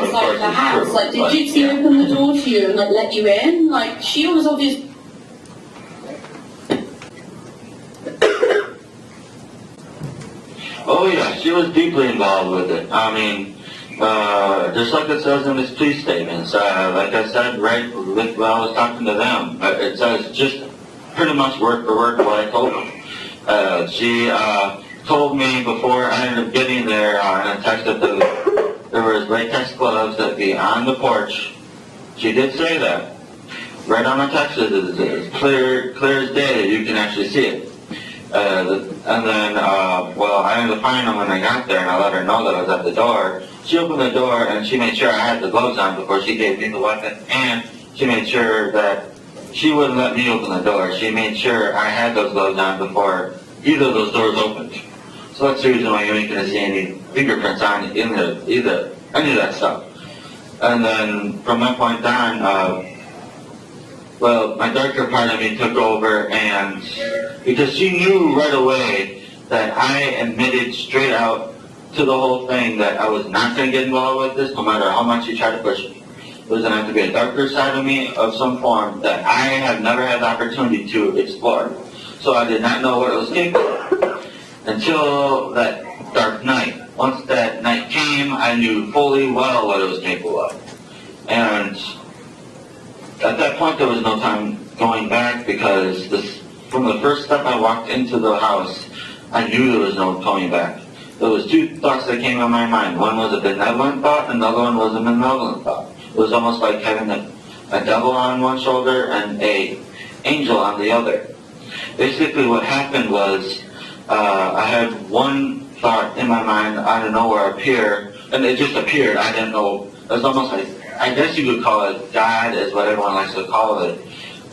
inside of the house? Like, did Gypsy open the door to you and like let you in? Like, she was obviously. Oh yeah, she was deeply involved with it. I mean, just like it says in his police statements, like I said, right when I was talking to them, it says just pretty much word for word what I told them. She told me before I ended up getting there in a text that there was latex gloves that'd be on the porch. She did say that. Right on the text, it's clear as day. You can actually see it. And then, well, I ended up finding them when I got there, and I let her know that I was at the door. She opened the door, and she made sure I had the gloves on before she gave me the weapon, and she made sure that she wouldn't let me open the door. She made sure I had those gloves on before either of those doors opened. So that's the reason why you ain't going to see any fingerprints on any of that stuff. And then, from that point on, well, my darker part of me took over, and because she knew right away that I admitted straight out to the whole thing that I was not going to get involved with this, no matter how much she tried to push me. It was going to have to be a darker side of me of some form that I have never had the opportunity to explore. So I did not know what it was capable of until that dark night. Once that night came, I knew fully well what it was capable of. And at that point, there was no time going back because from the first step I walked into the house, I knew there was no going back. There was two thoughts that came in my mind. One was a benevolent thought, and the other one was a malevolent thought. It was almost like having a devil on one shoulder and an angel on the other. Basically, what happened was I had one thought in my mind out of nowhere appear, and it just appeared. I didn't know. It was almost like, I guess you could call it God, is what everyone likes to call it.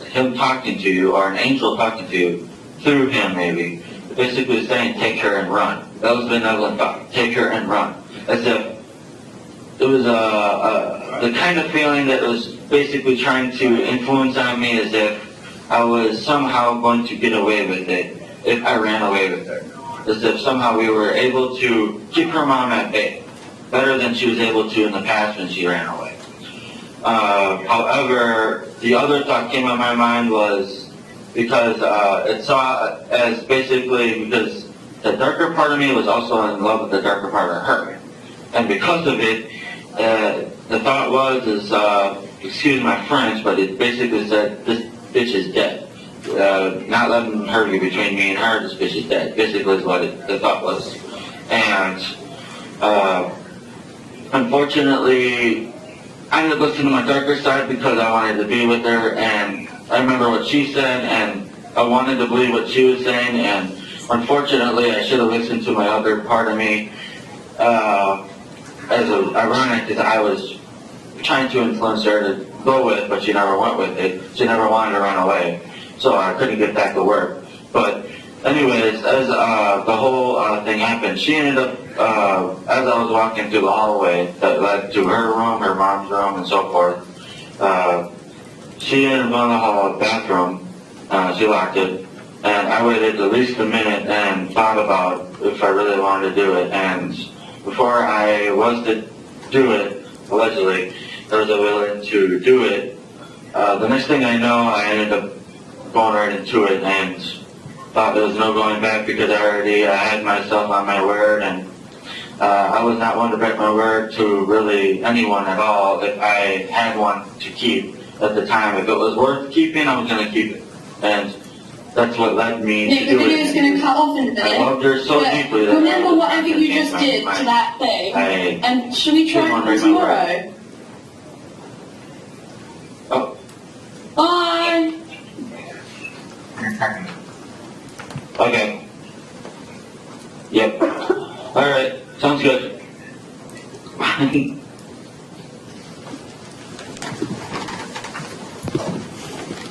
Him talking to you, or an angel talking to you, through him maybe. Basically saying, take her and run. That was the benevolent thought. Take her and run. As if it was the kind of feeling that was basically trying to influence on me, as if I was somehow going to get away with it if I ran away with her. As if somehow we were able to keep her mom at bay, better than she was able to in the past when she ran away. However, the other thought came in my mind was because it saw as basically because the darker part of me was also in love with the darker part of her. And because of it, the thought was, excuse my French, but it basically said, this bitch is dead. Not letting her get between me and her, this bitch is dead. Basically is what the thought was. And unfortunately, I ended up listening to my darker side because I wanted to be with her, and I remember what she said, and I wanted to believe what she was saying, and unfortunately I should have listened to my other part of me. As ironic as I was trying to influence her to go with, but she never went with it. She never wanted to run away, so I couldn't get back to work. But anyways, as the whole thing happened, she ended up, as I was walking through the hallway that led to her room, her mom's room, and so forth, she ended up going to the bathroom. She locked it, and I waited at least a minute and thought about if I really wanted to do it. And before I was to do it, allegedly, I was willing to do it. The next thing I know, I ended up going right into it and thought there was no going back because I had myself on my word, and I was not one to break my word to really anyone at all if I had one to keep at the time. If it was worth keeping, I was going to keep it. And that's what led me to do it. The video's going to cut off in a minute. I loved her so deeply that remember whatever you just did to that thing, and should we try it tomorrow? Oh. Bye! Okay. Yep. Alright. Sounds good.